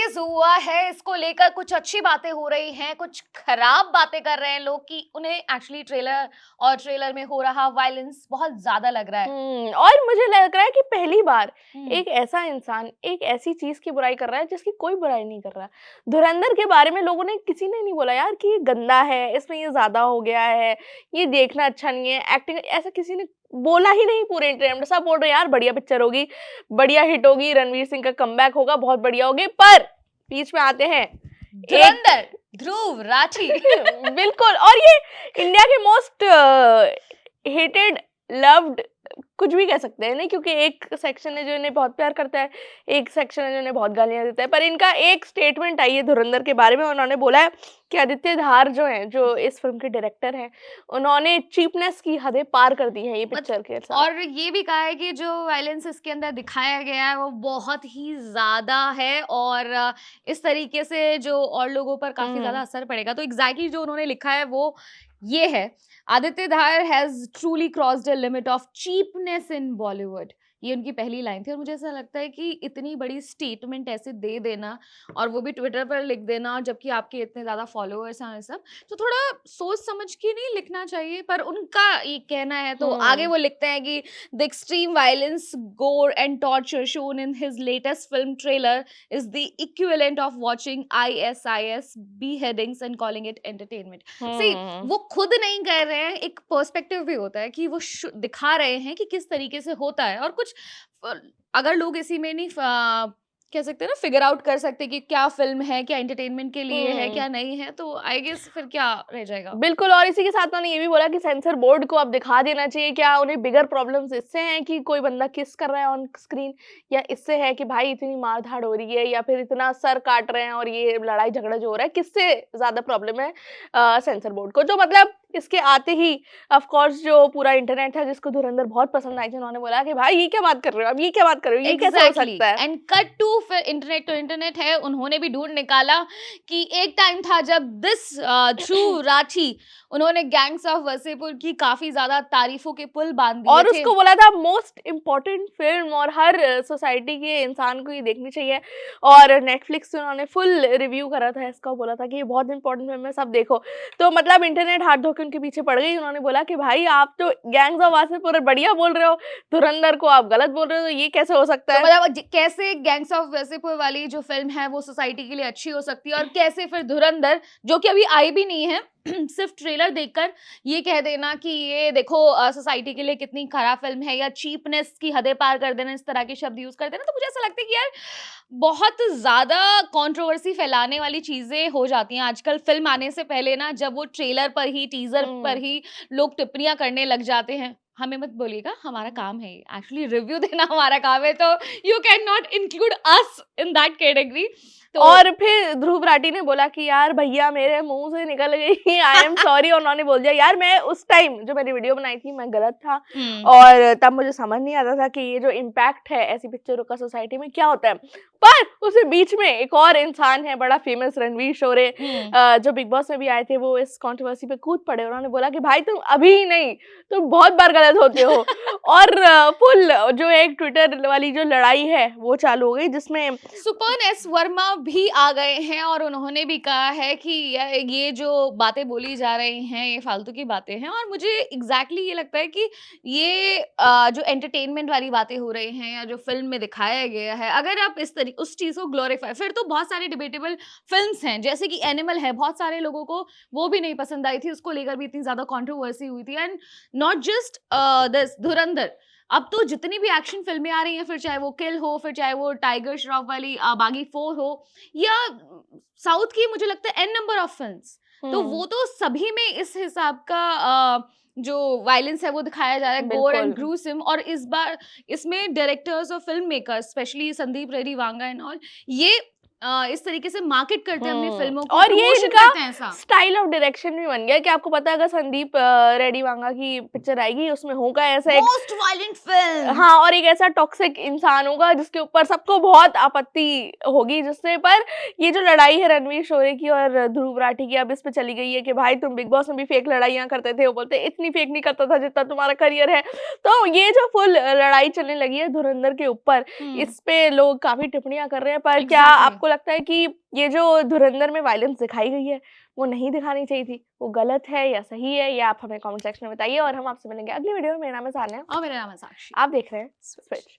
Release हुआ है, इसको लेकर कुछ अच्छी बातें हो रही हैं, कुछ खराब बातें कर रहे हैं लोग कि उन्हें एक्चुअली ट्रेलर में हो रहा वायलेंस बहुत ज्यादा लग रहा है। और मुझे लग रहा है कि पहली बार एक ऐसा इंसान एक ऐसी चीज की बुराई कर रहा है जिसकी कोई बुराई नहीं कर रहा। धुरंधर के बारे में लोगों ने किसी ने नहीं बोला यार कि ये गंदा है, इसमें ये ज्यादा हो गया है, ये देखना अच्छा नहीं है, एक्टिंग, ऐसा किसी ने बोला ही नहीं। पूरे इंटरनेट में सब बोल रहे यार बढ़िया पिक्चर होगी, बढ़िया हिट होगी, रणवीर सिंह का कमबैक होगा, बहुत बढ़िया होगी। पर बीच में आते हैं धुरंधर, ध्रुव राठी बिल्कुल। और ये इंडिया के मोस्ट हेटेड लव्ड कुछ भी कह सकते हैं नहीं, क्योंकि एक सेक्शन है जो इन्हें बहुत प्यार करता है, एक सेक्शन है जो इन्हें बहुत गालियां देता है। पर इनका एक स्टेटमेंट आई है धुरंधर के बारे में, उन्होंने बोला है कि आदित्य धार जो हैं, जो इस फिल्म के डायरेक्टर हैं, उन्होंने चीपनेस की हदें पार कर दी हैं ये पिक्चर के साथ। और ये भी कहा है कि जो वायलेंस इसके अंदर दिखाया गया है वो बहुत ही ज्यादा है और इस तरीके से जो और लोगों पर काफी ज्यादा असर पड़ेगा। तो एग्जैक्टली जो उन्होंने लिखा है वो ये है, Aditya Dhar has truly crossed the limit of cheapness in Bollywood. ये उनकी पहली लाइन थी और मुझे ऐसा लगता है कि इतनी बड़ी स्टेटमेंट ऐसे दे देना और वो भी ट्विटर पर लिख देना, और जबकि आपके इतने ज़्यादा फॉलोअर्स हैं सब, तो थोड़ा सोच समझ के नहीं लिखना चाहिए। पर उनका ये कहना है, तो आगे वो लिखते हैं कि द एक्सट्रीम वायलेंस, गोर and torture shown in his latest film trailer is the equivalent of watching ISIS beheadings and calling it entertainment। See, वो खुद नहीं कह रहे हैं, एक पर्सपेक्टिव भी होता है कि वो दिखा रहे हैं कि किस तरीके से होता है। और कुछ अगर लोग इसी में नहीं कह सकते हैं ना, फिगर आउट कर सकते कि क्या फिल्म है, क्या एंटरटेनमेंट के लिए है, क्या नहीं है, तो आई गेस फिर क्या रह जाएगा। बिल्कुल। और इसी के साथ उन्होंने ये भी बोला कि सेंसर बोर्ड को अब दिखा देना चाहिए, क्या उन्हें बिगर प्रॉब्लम्स इससे हैं कि कोई बंदा किस कर रहा है ऑन स्क्रीन, या इससे है कि भाई इतनी मारधाड़ हो रही है, या फिर इतना सर काट रहे हैं और ये लड़ाई झगड़ा जो हो रहा है, किससे ज्यादा प्रॉब्लम है सेंसर बोर्ड को। जो मतलब इसके आते ही ऑफ कोर्स जो पूरा इंटरनेट है जिसको धुरंधर बहुत पसंद आई थी, उन्होंने बोला कि भाई ये क्या बात कर रहे हो, अब ये क्या बात कर रहे हो, ये कैसे हो सकता है। एंड कट टू फिर इंटरनेट तो इंटरनेट है, उन्होंने भी ढूंढ निकाला कि एक टाइम था जब दिस ध्रुव राठी, उन्होंने गैंग्स ऑफ वसेपुर की काफी ज्यादा तारीफों के पुल बांध दिए और थे। उसको बोला था मोस्ट इम्पोर्टेंट फिल्म और हर सोसाइटी के इंसान को ये देखनी चाहिए। और नेटफ्लिक्स से उन्होंने फुल रिव्यू करा था इसका, बोला था कि ये बहुत इंपॉर्टेंट फिल्म है, सब देखो। तो मतलब इंटरनेट हाथ धो के उनके पीछे पड़ गई। उन्होंने बोला कि भाई आप तो गैंग्स ऑफ वासेपुर बढ़िया बोल रहे हो, धुरंधर को आप गलत बोल रहे हो, तो ये कैसे हो सकता है। तो मतलब कैसे गैंग्स ऑफ वसेपुर वाली जो फिल्म है वो सोसाइटी के लिए अच्छी हो सकती है, और कैसे फिर धुरंधर, जो कि अभी आई भी नहीं है, सिर्फ ट्रेलर देखकर ये कह देना कि ये देखो सोसाइटी के लिए कितनी खराब फिल्म है, या चीपनेस की हदें पार कर देना, इस तरह के शब्द यूज कर देना। तो मुझे ऐसा लगता है कि यार बहुत ज्यादा कंट्रोवर्सी फैलाने वाली चीजें हो जाती हैं आजकल। फिल्म आने से पहले ना, जब वो ट्रेलर पर ही, टीजर पर ही लोग टिप्पणियां करने लग जाते हैं। हमें मत बोलिएगा, हमारा काम है एक्चुअली रिव्यू देना, हमारा काम है, तो you can not include us in that category. तो और फिर ध्रुव राठी ने बोला कि यार भैया मेरे मुंह से निकल गई, आई एम सॉरी। और उन्होंने बोल दिया यार मैं उस टाइम जो मैंने वीडियो बनाई थी मैं गलत था, और तब मुझे समझ नहीं आता था कि ये जो इम्पैक्ट है ऐसी पिक्चरों का सोसाइटी में क्या होता है। पर उसके बीच में एक और इंसान है बड़ा फेमस, रणवीर शोरे, जो बिग बॉस में भी आए थे, वो इस कंट्रोवर्सी पे कूद पड़े। उन्होंने बोला कि भाई तुम अभी ही नहीं, तुम बहुत बार गलत होते हो। और फुल जो एक ट्विटर वाली जो लड़ाई है वो चालू हो गई, जिसमें सुपर्ण एस वर्मा भी आ गए हैं और उन्होंने भी कहा है कि ये जो बातें बोली जा रही हैं ये फालतू की बातें हैं। और मुझे एग्जैक्टली ये लगता है कि ये जो एंटरटेनमेंट वाली बातें हो रही हैं या जो फिल्म में दिखाया गया है, अगर आप इस तरीके उस चीज को ग्लोरीफाई, फिर तो बहुत सारी डिबेटेबल फिल्म्स हैं, जैसे कि एनिमल है, बहुत सारे लोगों को वो भी नहीं पसंद आई थी, उसको लेकर भी इतनी ज्यादा कंट्रोवर्सी हुई थी। एंड नॉट जस्ट दिस धुरंधर, अब तो जितनी भी एक्शन फिल्में आ रही हैं, फिर चाहे वो किल हो, फिर चाहे वो टाइगर श्रॉफ वाली बागी 4 हो, या साउथ की मुझे लगता है एन नंबर ऑफ फिल्म्स, तो वो तो सभी में इस हिसाब का जो वायलेंस है वो दिखाया जा रहा है, गोर एंड ग्रूसम। और इस बार इसमें डायरेक्टर्स और film makers, specially Sandeep Reddy Vanga and all, ये इस तरीके से मार्केट करते हैं अपनी फिल्मों को, और ये इनका स्टाइल ऑफ डायरेक्शन भी बन गया कि आपको पता है अगर संदीप रेड्डी वांगा की पिक्चर आएगी उसमें होगा ऐसा एक मोस्ट वायलेंट फिल्म, हाँ, और एक ऐसा टॉक्सिक इंसान होगा जिसके ऊपर सबको बहुत आपत्ति होगी, जिससे पर ये जो लड़ाई है रणवीर शोरे की और ध्रुव राठी की अब इस पे चली गई है कि भाई तुम बिग बॉस में भी फेक लड़ाइयां करते थे, वो बोलते इतनी फेक नहीं करता था जितना तुम्हारा करियर है। तो ये जो फुल लड़ाई चलने लगी है धुरंधर के ऊपर, इस पे लोग काफी टिप्पणियां कर रहे हैं। पर क्या आपको आपको लगता है कि ये जो धुरंधर में वायलेंस दिखाई गई है वो नहीं दिखानी चाहिए थी, वो गलत है या सही है, ये आप हमें कमेंट सेक्शन में बताइए और हम आपसे मिलेंगे अगली वीडियो में। मेरा नाम है सान्या और मेरा नाम है साक्षी। आप देख रहे हैं स्विच।